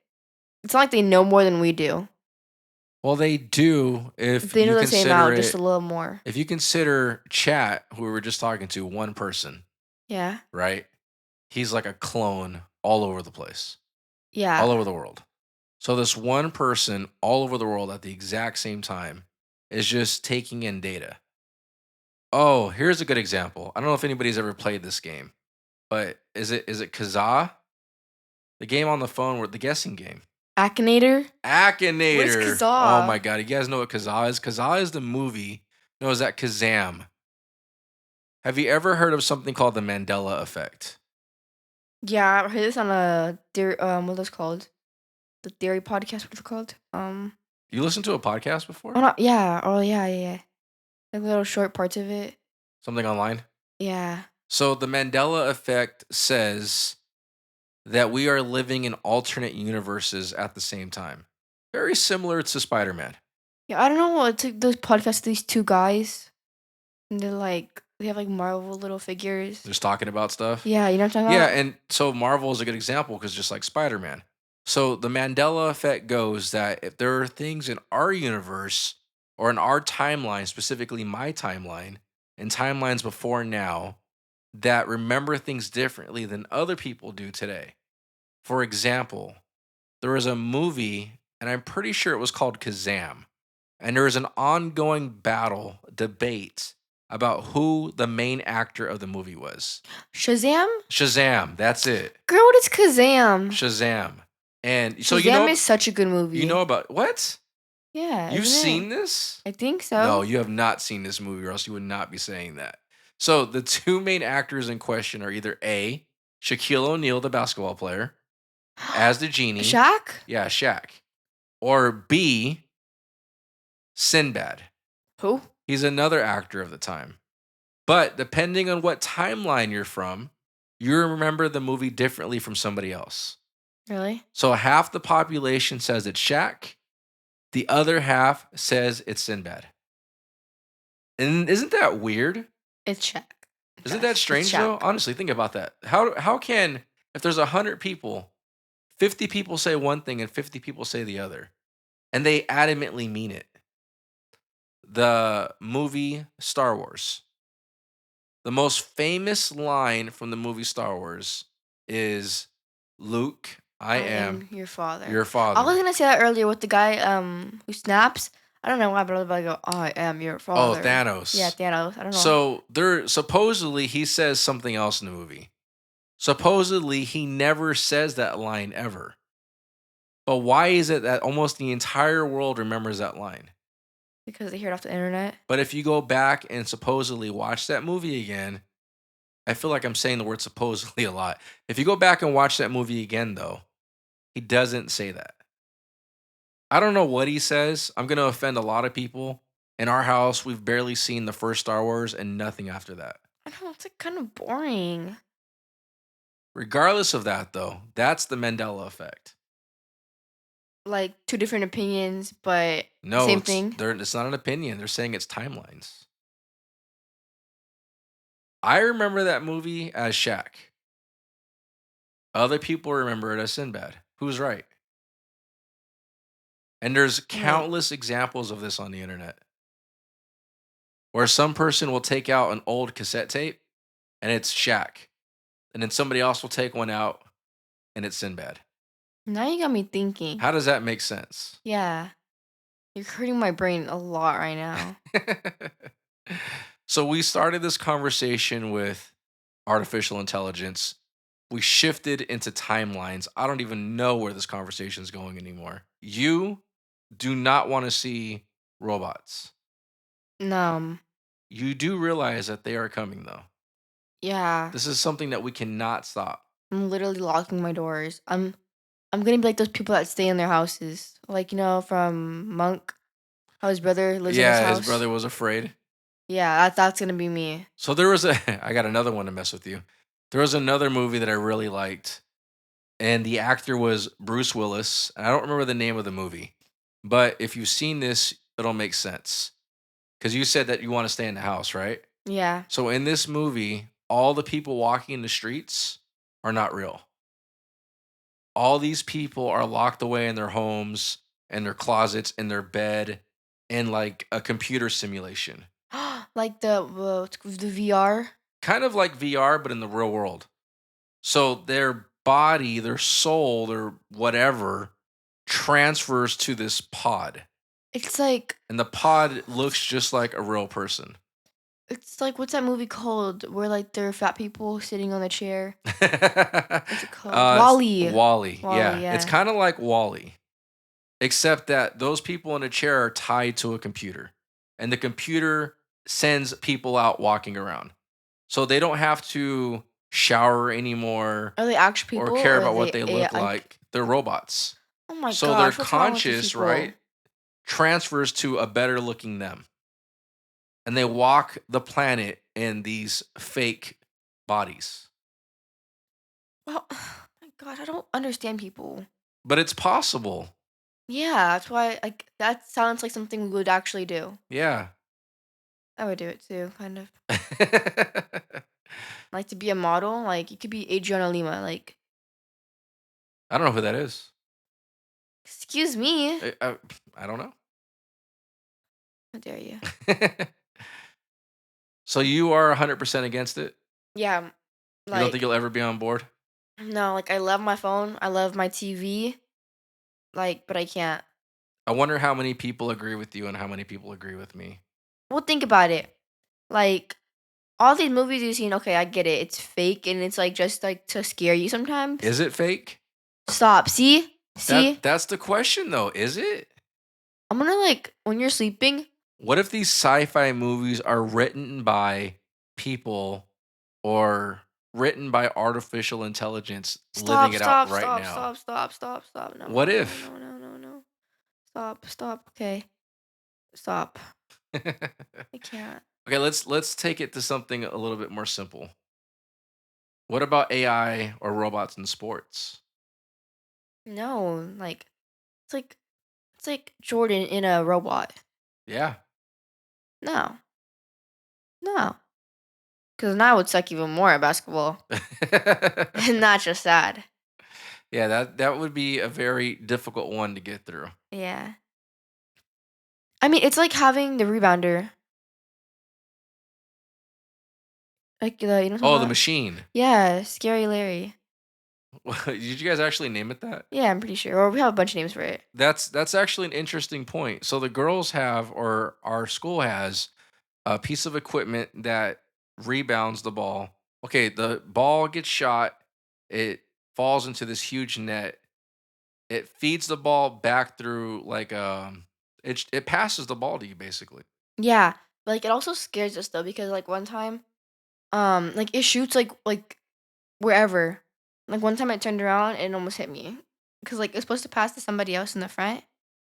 It's not like they know more than we do. Well, they do if They know you the same consider amount, it. just a little more. If you consider chat, who we were just talking to, one person, Yeah. right? He's like a clone all over the place, Yeah. all over the world. So this one person all over the world at the exact same time is just taking in data. Oh, here's a good example. I don't know if anybody's ever played this game, but is it Kazaa? The game on the phone where the guessing game. Akinator? Akinator. Oh Kazaa? my god, you guys know what Kazaa is? Kazaa is the movie. No, is that Kazam? Have you ever heard of something called the Mandela effect? Yeah, I heard this on a theory. What was it called? The theory podcast. What's it called? You listened to a podcast before? Oh, not, yeah. Oh, yeah, yeah, yeah. Like little short parts of it. Something online? Yeah. So the Mandela effect says that we are living in alternate universes at the same time. Very similar to Spider-Man. Yeah, I don't know what took those podcasts. These two guys, and they're like they have like Marvel little figures. Just talking about stuff. Yeah, you know what I'm talking Yeah, about? and so Marvel is a good example because just like Spider-Man. So the Mandela effect goes that if there are things in our universe or in our timeline, specifically my timeline, and timelines before now, that remember things differently than other people do today. For example, there was a movie, and I'm pretty sure it was called Kazam. And there was an ongoing battle, debate about who the main actor of the movie was. Shazam? Shazam, that's it. Girl, what is Kazam? Shazam. And so Shazam is such a good movie. you know about what? Yeah. You've isn't seen it? this? I think so. No, you have not seen this movie, or else you would not be saying that. So the two main actors in question are either A, Shaquille O'Neal, the basketball player, as the genie. Shaq? Yeah, Shaq. Or B, Sinbad. Who? He's another actor of the time. But depending on what timeline you're from, you remember the movie differently from somebody else. Really? So half the population says it's Shaq, the other half says it's Sinbad. And isn't that weird? It's Shaq. Isn't that Yes, it's strange though? Shaq. Honestly, think about that. How can, if there's 100 people, 50 people say one thing and 50 people say the other, and they adamantly mean it? The movie Star Wars. The most famous line from the movie Star Wars is Luke, I I am am your father. your I was father. gonna say that earlier with the guy who snaps. I don't know why, but I go, I am your Oh, father. Yeah, Thanos. Thanos. I don't know. So there supposedly he says something else in the movie. Supposedly he never says that line ever. But why is it that almost the entire world remembers that line? Because they hear it off the internet. But if you go back and supposedly watch that movie again, I feel like I'm saying the word supposedly a lot. If you go back and watch that movie again, though, he doesn't say that. I don't know what he says. I'm going to offend a lot of people. In our house, we've barely seen the first Star Wars and nothing after that. I don't know. It's like kind of boring. Regardless of that, though, that's the Mandela effect. Like two different opinions, but No, same it's thing. it's not an opinion. They're saying it's timelines. I remember that movie as Shaq. Other people remember it as Sinbad. Who's right? And there's Like, countless examples of this on the internet where some person will take out an old cassette tape and it's Shaq. And then somebody else will take one out and it's Sinbad. now you got me thinking. How does that make sense? Yeah, you're hurting my brain a lot right now. So we started this conversation with artificial intelligence. We shifted into timelines. I don't even know where this conversation is going anymore. You do not want to see robots. No. You do realize that they are coming, though. Yeah. This is something that we cannot stop. I'm literally locking my doors. I'm gonna be like those people that stay in their houses. Like, from Monk, how his brother lives in his Yeah, his house. brother was afraid. Yeah, that's gonna be me. So there was I got another one to mess with you. There was another movie that I really liked, and the actor was Bruce Willis. And I don't remember the name of the movie, but if you've seen this, it'll make sense. Because you said that you want to stay in the house, right? Yeah. So in this movie, all the people walking the streets are not real. All these people are locked away in their homes, in their closets, in their bed, in like a computer simulation. Like the VR. Kind of like VR, but in the real world. So their body, their soul, their whatever transfers to this pod. It's like And the pod looks just like a real person. what's that movie called where like there are fat people sitting on the chair? What's it called? It's Wally. Wally. Wally, Yeah. It's yeah. kind of like Wally, except that those people in a chair are tied to a computer. And the computer sends people out walking around. So they don't have to shower anymore Are they actual or people care or are about what they they AI? look like. They're robots. Oh my So their gosh, what's wrong with these conscious, people? right, transfers to a better looking them. And they walk the planet in these fake bodies. Well, my gosh, I don't understand people. But it's possible. Yeah, that's why like that sounds like something we would actually do. Yeah. I would do it too, kind of. Like to be a model, like you could be Adriana Lima, like I don't know who that is. excuse me. I don't know. How dare you? So you are 100% against it? Yeah, You don't think like you'll ever be on board? no, like I love my phone, I love my TV, like, but I can't. I wonder how many people agree with you and how many people agree with me. Well, think about it. Like all these movies you've seen, okay, I get it. It's fake and it's like just like to scare you sometimes. Is it fake? Stop. See? That's the question though. Is it? I'm gonna like when you're sleeping. What if these sci-fi movies are written by people or written by artificial intelligence living Stop, it out stop, right stop, now? stop, stop, stop, stop. No, What no, if? no, no, no, no. Stop, stop. Okay. Stop. I can't. Okay, let's take it to something a little bit more simple. What about AI or robots in sports? No, like it's like it's like Jordan in a robot. Yeah. No. No, because now I would suck even more at basketball, and not just that. Yeah, that would be a very difficult one to get through. Yeah. I mean, it's like having the rebounder. Like, you know what I'm talking Oh, the about? machine. Yeah, Scary Larry. Did you guys actually name it that? Yeah, I'm pretty sure. Or we have a bunch of names for it. That's actually an interesting point. So the girls have, or our school has, a piece of equipment that rebounds the ball. Okay, the ball gets shot, it falls into this huge net. It feeds the ball back through like it passes the ball to you basically. Yeah, like, it also scares us, though, because, like, one time, like, it shoots, like, wherever. Like, one time I turned around and it almost hit me. Because like, it's supposed to pass to somebody else in the front,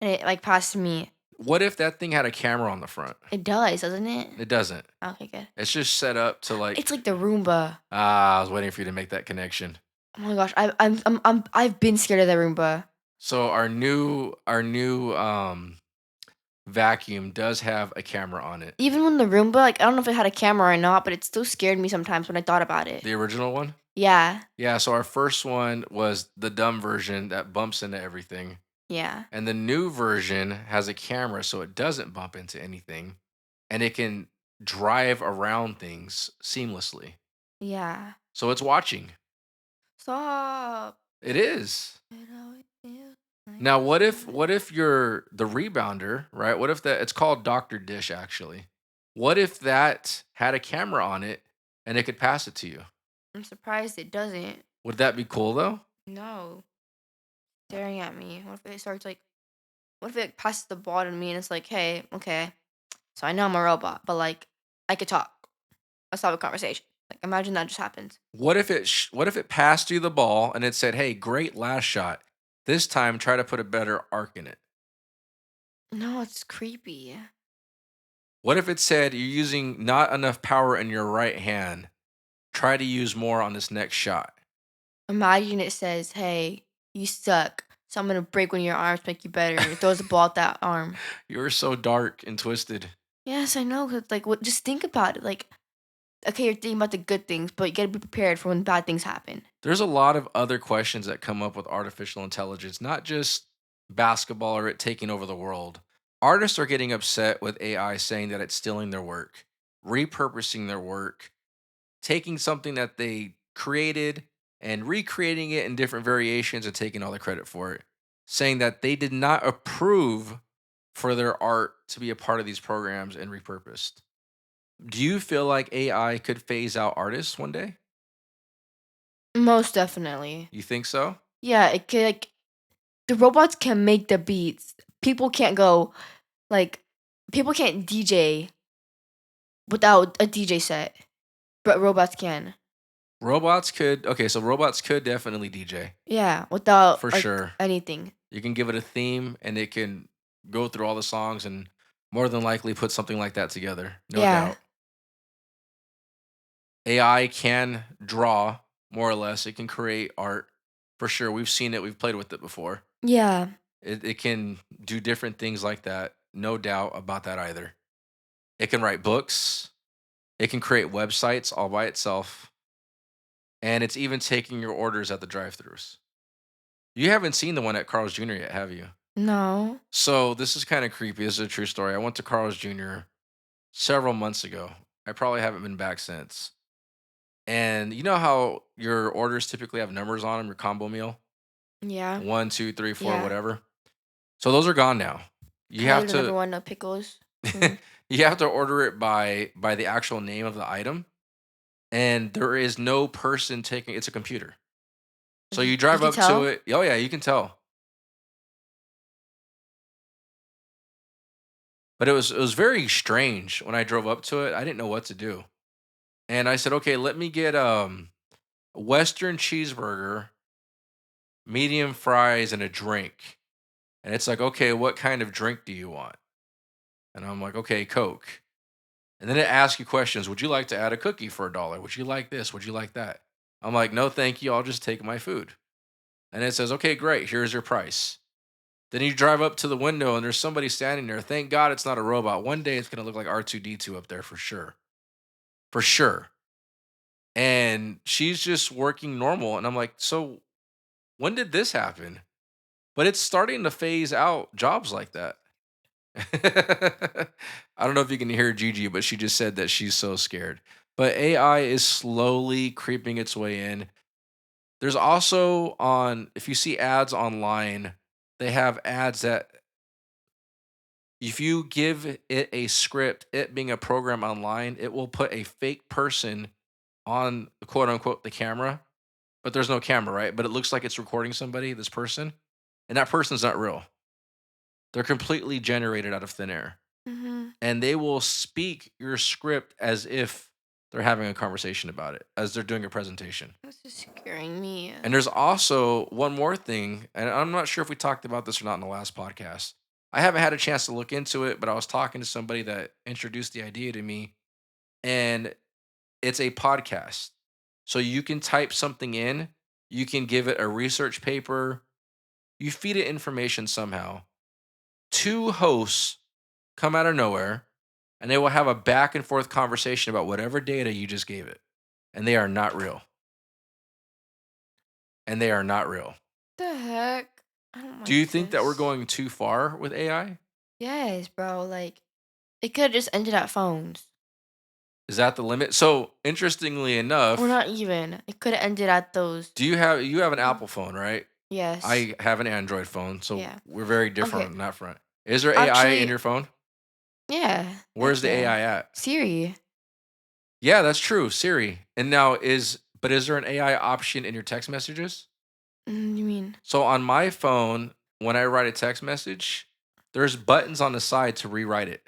and it, like, passed to me. What if that thing had a camera on the front? It does, doesn't it? It doesn't. Okay, good. It's just set up to It's like like the Roomba. I was waiting for you to make that connection. Oh my gosh, I've been scared of the Roomba. So our new vacuum does have a camera on it. Even when the Roomba, like, I don't know if it had a camera or not, but it still scared me sometimes when I thought about it. The original one? Yeah, Yeah, so our first one was the dumb version that bumps into everything. yeah, And the new version has a camera so it doesn't bump into anything and it can drive around things seamlessly. yeah. So it's watching. Stop. It is. It always feels like Now it's what if you're the rebounder, right? What if that it's called Dr. Dish actually. What if that had a camera on it and it could pass it to you? I'm surprised it doesn't. Would that be cool though? No. Staring at me. What if it starts like, what if it passes the ball to me and it's like, hey, okay, so I know I'm a robot, but like, I could talk. Let's have a conversation. Like, imagine that just happens. What if it passed you the ball and it said, "Hey, great last shot. This time try to put a better arc in it." No, it's creepy. What if it said you're using not enough power in your right hand? Try to use more on this next shot. Imagine it says, hey, you suck. So I'm gonna break one of your arms, make you better. And it throws the ball at that arm. You're so dark and twisted. Yes, I know. 'Cause, like, what? Just think about it. Like, okay, you're thinking about the good things, but you gotta be prepared for when bad things happen. There's a lot of other questions that come up with artificial intelligence, not just basketball or it taking over the world. Artists are getting upset with AI saying that it's stealing their work, repurposing their work, taking something that they created and recreating it in different variations and taking all the credit for it, saying that they did not approve for their art to be a part of these programs and repurposed. Do you feel like AI could phase out artists one day? Most definitely. You think so? Yeah, it could. Like, the robots can make the beats. People can't go like, people can't DJ without a DJ set, but robots can. Robots could, okay, so robots could definitely DJ Yeah, without for like sure. anything. You can give it a theme and it can go through all the songs and more than likely put something like that together, no Yeah, doubt. AI can draw more or less. It can create art for sure. We've seen it. We've played with it before. yeah, It can do different things like that. No doubt about that either. It can write books. It can create websites all by itself. And it's even taking your orders at the drive-throughs. You haven't seen the one at Carl's Jr. yet, have you? no, So this is kind of creepy. This is a true story. I went to Carl's Jr. several months ago. I probably haven't been back since. And you know how your orders typically have numbers on them, your combo meal? yeah, 1, 2, 3, 4, yeah. whatever. So those are gone now. You Can I have leave the number to one? No pickles. Mm. you have to order it by the actual name of the item. And there is no person taking it's a computer. So you You drive can up to tell. it. Oh yeah, you can tell. But it was very strange when I drove up to it. I didn't know what to do. And I said, "Okay, let me get a Western cheeseburger, medium fries and a drink." And it's like, "Okay, what kind of drink do you want?" And I'm like, "Okay, Coke." And then it asks you questions. Would you like to add a cookie for $1? Would you like this? Would you like that? I'm like, "No, thank you. I'll just take my food." And it says, "Okay, great. Here's your price." Then you drive up to the window and there's somebody standing there. Thank God it's not a robot. One day it's going to look like R2D2 up there for sure. for sure. And she's just working normal. And I'm like, so when did this happen? But it's starting to phase out jobs like that. I don't know if you can hear Gigi, but she just said that she's so scared. But AI is slowly creeping its way in. There's also if you see ads online, they have ads that if you give it a script, it being a program online, it will put a fake person on quote unquote the camera, but there's no camera, right? But it looks like it's recording somebody, this person, and that person's not real. They're completely generated out of thin air. Mm-hmm. And they will speak your script as if they're having a conversation about it, as they're doing a presentation. This is scaring me. And there's also one more thing, and I'm not sure if we talked about this or not in the last podcast. I haven't had a chance to look into it, but I was talking to somebody that introduced the idea to me, and it's a podcast. So you can type something in, you can give it a research paper, you feed it information somehow. Two hosts come out of nowhere, and they will have a back and forth conversation about whatever data you just gave it. And they are not real. And they are not real. The heck? I don't like Do you think that we're this. going too far with AI? Yes, bro. Like, it could have just ended at phones. Is that the limit? So interestingly enough, Or not even. It could have ended at those. you have an Apple phone, right? Yes. I have an Android phone, so Yeah. we're very different Okay. on that front. Is there AI Actually- in your phone? Yeah. Where's the Yeah. AI at? Siri. Yeah, that's true, Siri. And now is there an AI option in your text messages? You mean? So on my phone, when I write a text message, there's buttons on the side to rewrite it.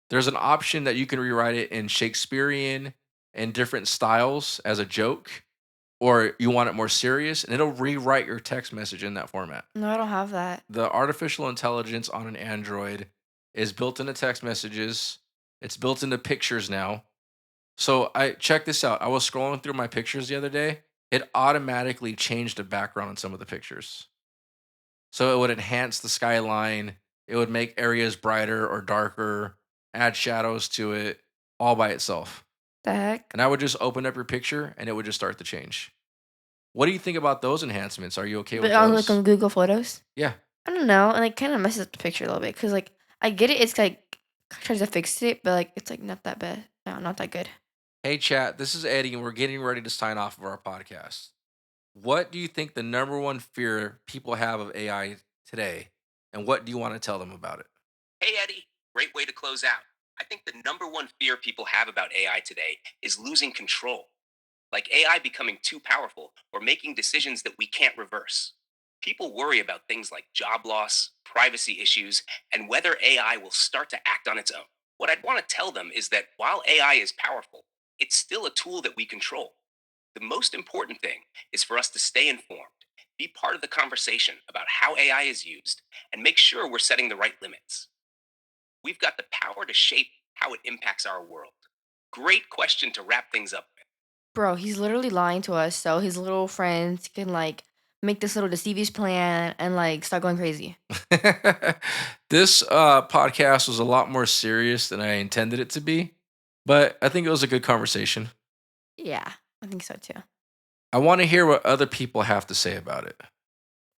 There's an option that you can rewrite it in Shakespearean and different styles as a joke, or you want it more serious, and it'll rewrite your text message in that format. No, I don't have that. The artificial intelligence on an Android is built into text messages. It's built into pictures now. So check this out. I was scrolling through my pictures the other day. It automatically changed the background on some of the pictures. So it would enhance the skyline. It would make areas brighter or darker, add shadows to it all by itself. The heck? And I would just open up your picture and it would just start to change. What do you think about those enhancements? Are you okay with But on those? like on Google Photos? Yeah. I don't know. And it kind of messes up the picture a little bit. Because, like, I get it. It's like, tries to fix it. But, like, it's like not that bad. No, not that good. Hey, chat, this is Eddie, and we're getting ready to sign off of our podcast. What do you think the number one fear people have of AI today? And what do you want to tell them about it? Hey, Eddie, great way to close out. I think the number one fear people have about AI today is losing control. Like AI becoming too powerful or making decisions that we can't reverse. People worry about things like job loss, privacy issues, and whether AI will start to act on its own. What I'd want to tell them is that while AI is powerful, it's still a tool that we control. The most important thing is for us to stay informed, be part of the conversation about how AI is used, and make sure we're setting the right limits. We've got the power to shape how it impacts our world. Great question to wrap things up with. Bro, he's literally lying to us. So his little friends can, like, make this little deceivious plan and, like, start going crazy. This podcast was a lot more serious than I intended it to be, but I think it was a good conversation. Yeah, I think so too. I want to hear what other people have to say about it.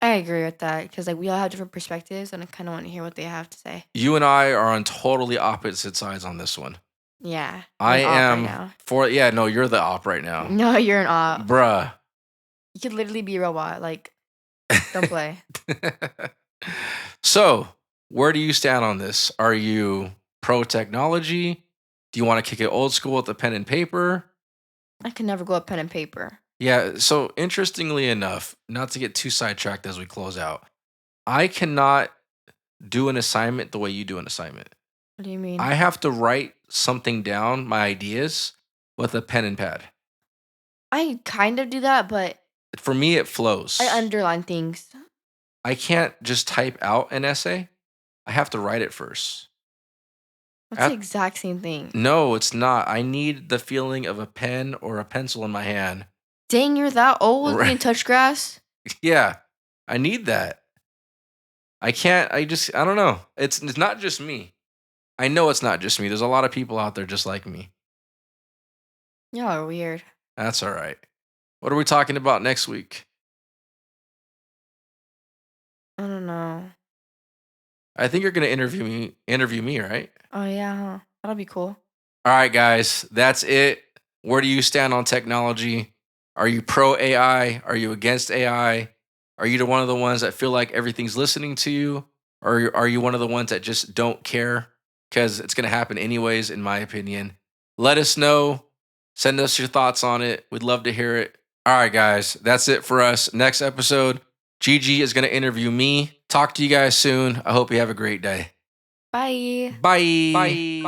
I agree with that. Because, like, we all have different perspectives. And I kind of want to hear what they have to say. You and I are on totally opposite sides on this one. Yeah. I you're an op am right now. for, yeah, no, you're the op right now. No, you're an op. Bruh. You could literally be a robot. Like, don't play. So, where do you stand on this? Are you pro technology? Do you want to kick it old school with the pen and paper? I could never go with pen and paper. Yeah, so interestingly enough, not to get too sidetracked as we close out, I cannot do an assignment the way you do an assignment. What do you mean? I have to write something down, my ideas, with a pen and pad. I kind of do that, but For me, it flows. I underline things. I can't just type out an essay. I have to write it first. That's At- the exact same thing. No, it's not. I need the feeling of a pen or a pencil in my hand. Dang, you're that old with Right. being touch grass? Yeah, I need that. I can't. I don't know. It's not just me. I know it's not just me. There's a lot of people out there just like me. Y'all are weird. That's all right. What are we talking about next week? I don't know. I think you're going to interview me, right? Oh yeah, huh? That'll be cool. All right, guys, that's it. Where do you stand on technology? Are you pro AI? Are you against AI? Are you one of the ones that feel like everything's listening to you? Or are you one of the ones that just don't care? Because it's going to happen anyways, in my opinion. Let us know. Send us your thoughts on it. We'd love to hear it. All right, guys, that's it for us. Next episode, Gigi is going to interview me. Talk to you guys soon. I hope you have a great day. Bye. Bye.